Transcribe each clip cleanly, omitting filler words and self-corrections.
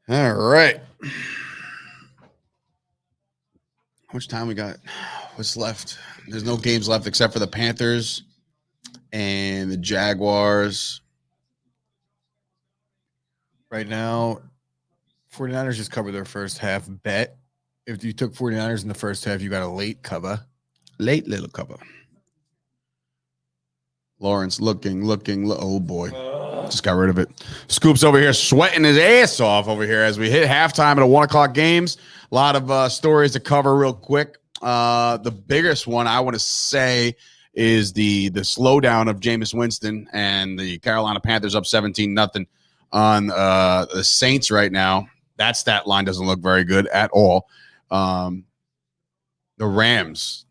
All right. How much time we got? What's left? There's no games left except for the Panthers and the Jaguars. Right now, 49ers just covered their first half bet. If you took 49ers in the first half, you got a late cover. Late little cover. Lawrence looking. Oh, boy. Just got rid of it. Scoop's over here sweating his ass off over here as we hit halftime at a 1 o'clock games. A lot of stories to cover real quick. The biggest one I want to say is the slowdown of Jameis Winston and the Carolina Panthers up 17-0 on the Saints right now. That stat line doesn't look very good at all. The Rams.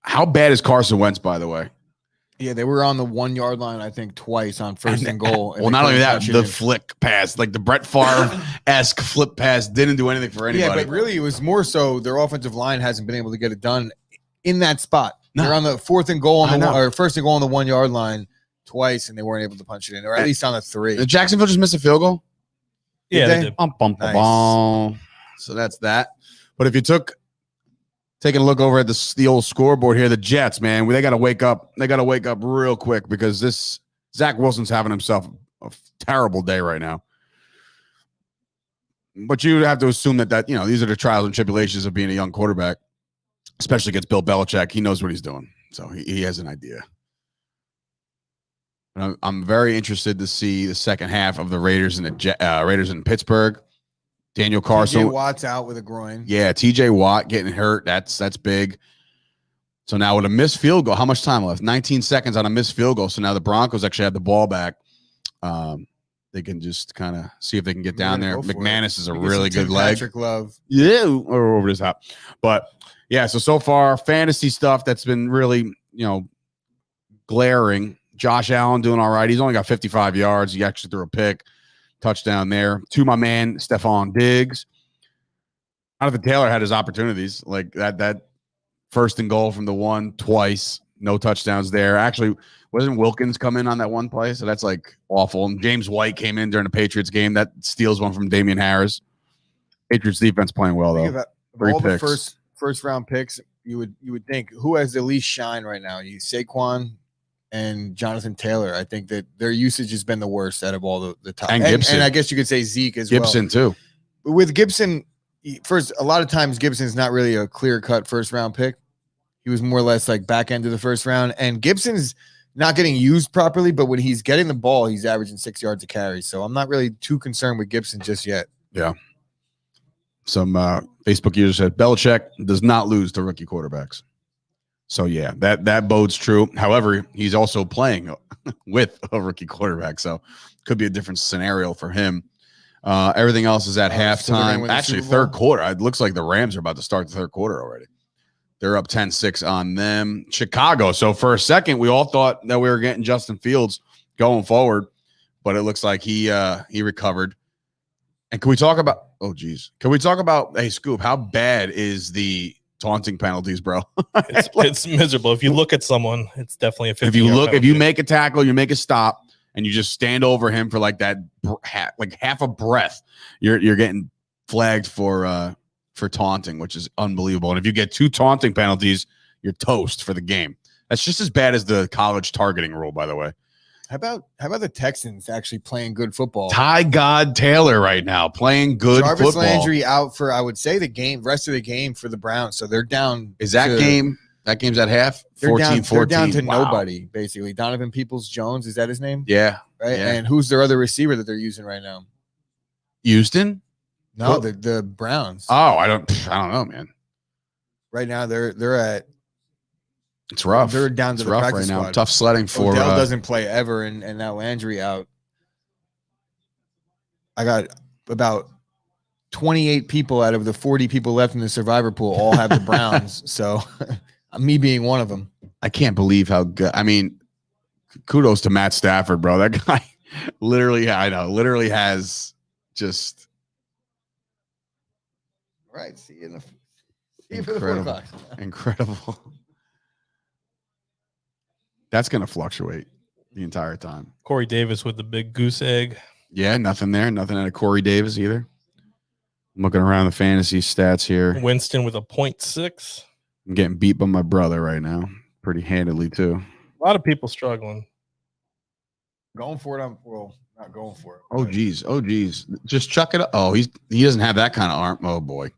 How bad is Carson Wentz, by the way? Yeah, they were on the 1 yard line, I think, twice on first and goal. Well, not only that, the flick pass, like the Brett Favre-esque flip pass, didn't do anything for anybody. Yeah, but really, it was more so their offensive line hasn't been able to get it done in that spot. No. They're on the fourth and goal on the or first and goal on the 1 yard line twice, and they weren't able to punch it in, or at least on the 3. Did Jacksonville just miss a field goal? Yeah, they did. Nice. So that's that. But if you taking a look over at the old scoreboard here, the Jets, man, they got to wake up. They got to wake up real quick because this Zach Wilson's having himself a terrible day right now. But you have to assume that these are the trials and tribulations of being a young quarterback, especially against Bill Belichick. He knows what he's doing, so he has an idea. And I'm very interested to see the second half of the Raiders and the Raiders in Pittsburgh. Daniel Carson. TJ Watt's out with a groin. Yeah, TJ Watt getting hurt. That's big. So now with a missed field goal, how much time left? 19 seconds on a missed field goal. So now the Broncos actually have the ball back. They can just kind of see if they can get down there. McManus is a really good leg. Patrick Love. Yeah, or over his top. But yeah, so far fantasy stuff that's been really, glaring. Josh Allen doing all right. He's only got 55 yards. He actually threw a pick. Touchdown there to my man Stephon Diggs. Jonathan Taylor had his opportunities, like that first and goal from the 1 twice, no touchdowns there. Actually, wasn't Wilkins come in on that one play? So that's like awful. And James White came in during the Patriots game that steals one from Damian Harris. Patriots defense playing well though. All the first round picks, you would think who has the least shine right now? Saquon and Jonathan Taylor. I think that their usage has been the worst out of all the top. And Gibson. And I guess you could say Zeke as well. Gibson too. But with Gibson, first, a lot of times Gibson's not really a clear-cut first-round pick. He was more or less like back end of the first round. And Gibson's not getting used properly, but when he's getting the ball, he's averaging 6 yards a carry. So I'm not really too concerned with Gibson just yet. Yeah. Some Facebook users said Belichick does not lose to rookie quarterbacks. So, yeah, that bodes true. However, he's also playing with a rookie quarterback, so could be a different scenario for him. Everything else is at halftime. Actually, third quarter. It looks like the Rams are about to start the third quarter already. They're up 10-6 on them. Chicago. So, for a second, we all thought that we were getting Justin Fields going forward, but it looks like he recovered. And can we talk about – oh, geez. Can we talk about – hey, Scoop, how bad is the – taunting penalties, bro? It's miserable. If you look at someone, it's definitely a 50. If you make a tackle, you make a stop, and you just stand over him for like that, like half a breath, you're getting flagged for taunting, which is unbelievable. And if you get 2 taunting penalties, you're toast for the game. That's just as bad as the college targeting rule, by the way. How about the Texans actually playing good football? Ty God Taylor right now playing good Jarvis football. Landry out for, I would say, rest of the game for the Browns. So they're down. Is that game? That game's at half? 14-14. They're down to nobody, basically. Donovan Peoples-Jones, is that his name? Yeah. Right. Yeah. And who's their other receiver that they're using right now? Houston? No, the Browns. Oh, I don't know, man. Right now they're at. It's rough. They're down to the practice right now. squad. Tough sledding for. Odell doesn't play ever, and now Landry out. I got about 28 people out of the 40 people left in the survivor pool all have the Browns. So, me being one of them. I can't believe how good. I mean, kudos to Matt Stafford, bro. That guy literally has just. All right. See you in the. Incredible. Incredible. That's going to fluctuate the entire time. Corey Davis with the big goose egg. Yeah, nothing there. Nothing out of Corey Davis either. I'm looking around the fantasy stats here. Winston with a 0.6. I'm getting beat by my brother right now, pretty handily too. A lot of people struggling. Going for it. Well, not going for it. Oh geez, just chuck it up. Oh, he doesn't have that kind of arm. Oh boy.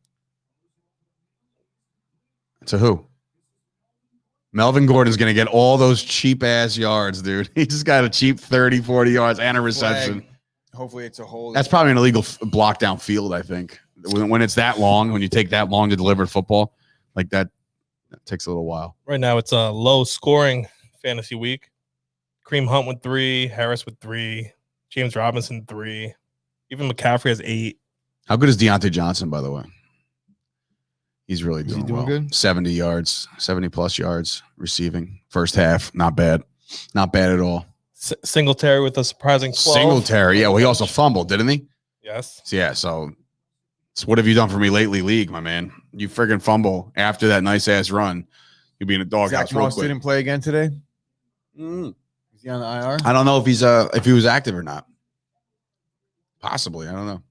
To who? Melvin Gordon's going to get all those cheap ass yards, dude. He just got a cheap 30, 40 yards and a reception. Flag. Hopefully it's a hold. That's probably an illegal block down field, I think. When it's that long, when you take that long to deliver football, like that takes a little while. Right now, it's a low scoring fantasy week. Kareem Hunt with 3, Harris with 3, James Robinson 3, even McCaffrey has 8. How good is Deontay Johnson, by the way? He's really doing, doing well. good? 70 yards, 70 plus yards receiving. First half, not bad. Not bad at all. Singletary with a surprising 12. Singletary, yeah. Well, he also fumbled, didn't he? Yes. Yeah, so what have you done for me lately, league, my man? You friggin' fumble after that nice ass run. You'll be in a doghouse Zach real Moss quick. didn't play again today. Is he on the IR? I don't know if if he was active or not. Possibly, I don't know.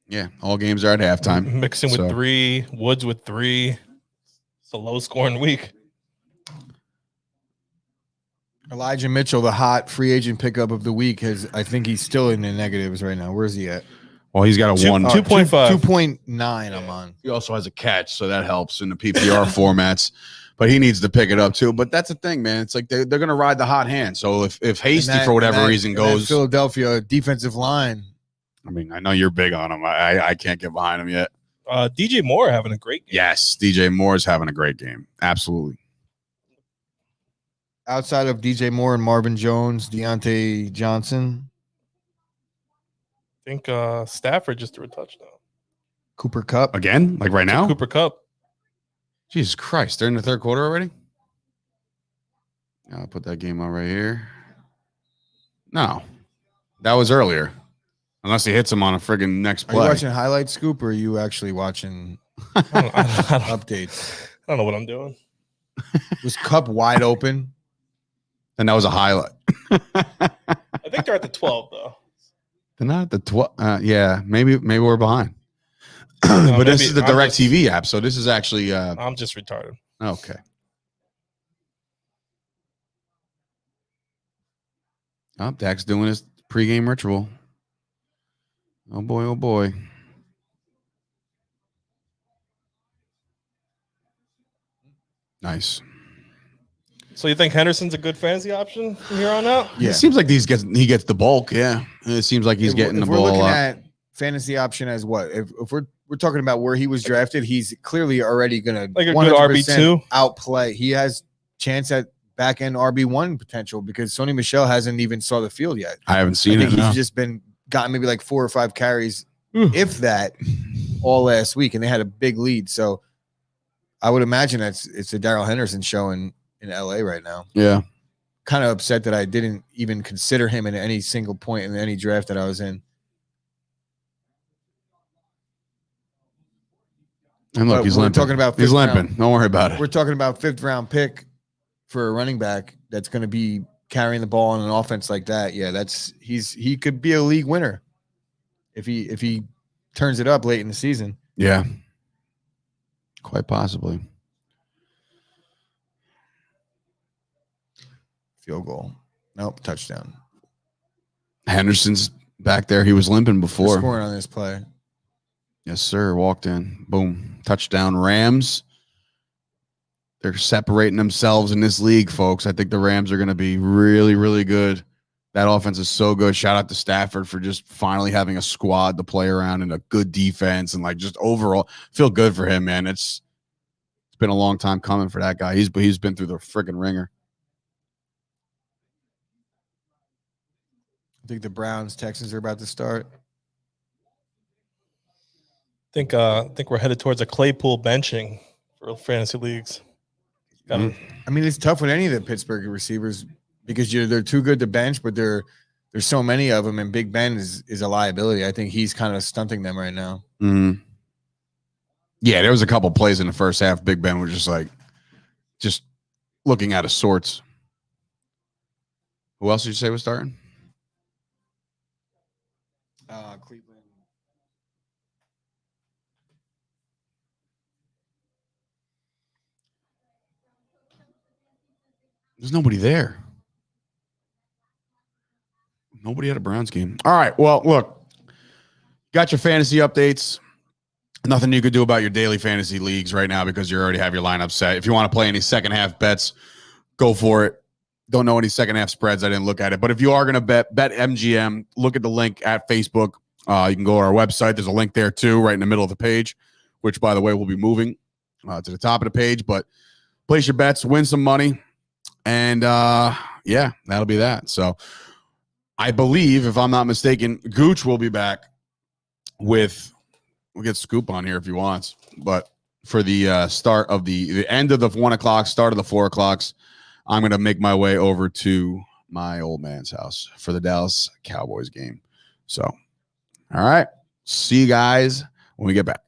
Yeah, all games are at halftime. Mixon with 3, Woods with 3. It's a low scoring week. Elijah Mitchell, the hot free agent pickup of the week, I think he's still in the negatives right now. Where's he at? Well, he's got a 2.5. 2.9 I'm on. He also has a catch, so that helps in the PPR formats. But he needs to pick it up too. But that's the thing, man. It's like they're going to ride the hot hand. So if Hasty for whatever reason goes, Philadelphia defensive line. I mean, I know you're big on him. I can't get behind him yet. DJ Moore having a great game. Yes, DJ Moore is having a great game. Absolutely. Outside of DJ Moore and Marvin Jones, Deontay Johnson, I think Stafford just threw a touchdown. Cooper Kupp. Again? Like right now? Cooper Kupp. Jesus Christ. They're in the third quarter already? I'll put that game on right here. No. That was earlier. Unless he hits him on a friggin' next play. Are you watching highlight scoop or are you actually watching I don't updates? I don't know what I'm doing. Was Kupp wide open? And that was a highlight. I think they're at the 12 though. They're not at the 12. Yeah, maybe we're behind. No, but this maybe is the I'm Direct TV app, so this is actually I'm just retarded. okay. Oh, Dak's doing his pregame ritual. Oh boy, oh boy. Nice. So you think Henderson's a good fantasy option from here on out? Yeah. It seems like he gets the bulk, yeah. It seems like he's getting the we're ball. looking at fantasy option as what? If we're talking about where he was drafted, he's clearly already gonna like a good RB2 outplay. He has chance at back end RB1 potential because Sony Michel hasn't even saw the field yet. I haven't seen it. He's just gotten maybe like 4 or 5 carries, if that, all last week, and they had a big lead. So I would imagine it's a Darrell Henderson show in LA right now. Yeah. Kind of upset that I didn't even consider him in any single point in any draft that I was in. And look, he's limping. He's limping. Don't worry about it. We're talking about 5th round pick for a running back that's going to be carrying the ball on an offense like that. Yeah, he could be a league winner if he turns it up late in the season. Yeah. Quite possibly. Field goal. Nope, touchdown. Henderson's back there. He was limping before. They're scoring on this play. Yes, sir. Walked in. Boom. Touchdown Rams. They're separating themselves in this league, folks. I think the Rams are going to be really, really good. That offense is so good. Shout out to Stafford for just finally having a squad to play around and a good defense and like just overall feel good for him, man. It's been a long time coming for that guy. He's been through the friggin' ringer. I think the Browns, Texans are about to start. I think we're headed towards a Claypool benching for fantasy leagues. I mean, it's tough with any of the Pittsburgh receivers because they're too good to bench, but there's so many of them, and Big Ben is a liability. I think he's kind of stunting them right now. Mm-hmm. Yeah, there was a couple plays in the first half. Big Ben was just looking out of sorts. Who else did you say was starting? There's nobody there. Nobody at a Browns game. All right. Well, look, got your fantasy updates. Nothing you could do about your daily fantasy leagues right now because you already have your lineup set. If you want to play any second half bets, go for it. Don't know any second half spreads. I didn't look at it. But if you are going to bet MGM, look at the link at Facebook. You can go to our website. There's a link there too, right in the middle of the page, which, by the way, will be moving to the top of the page. But place your bets, win some money. And yeah, that'll be that. So I believe, if I'm not mistaken, Gooch will be back with, we'll get Scoop on here if he wants, but for the start of the end of the 1 o'clock, start of the 4 o'clocks, I'm going to make my way over to my old man's house for the Dallas Cowboys game. So, all right. See you guys when we get back.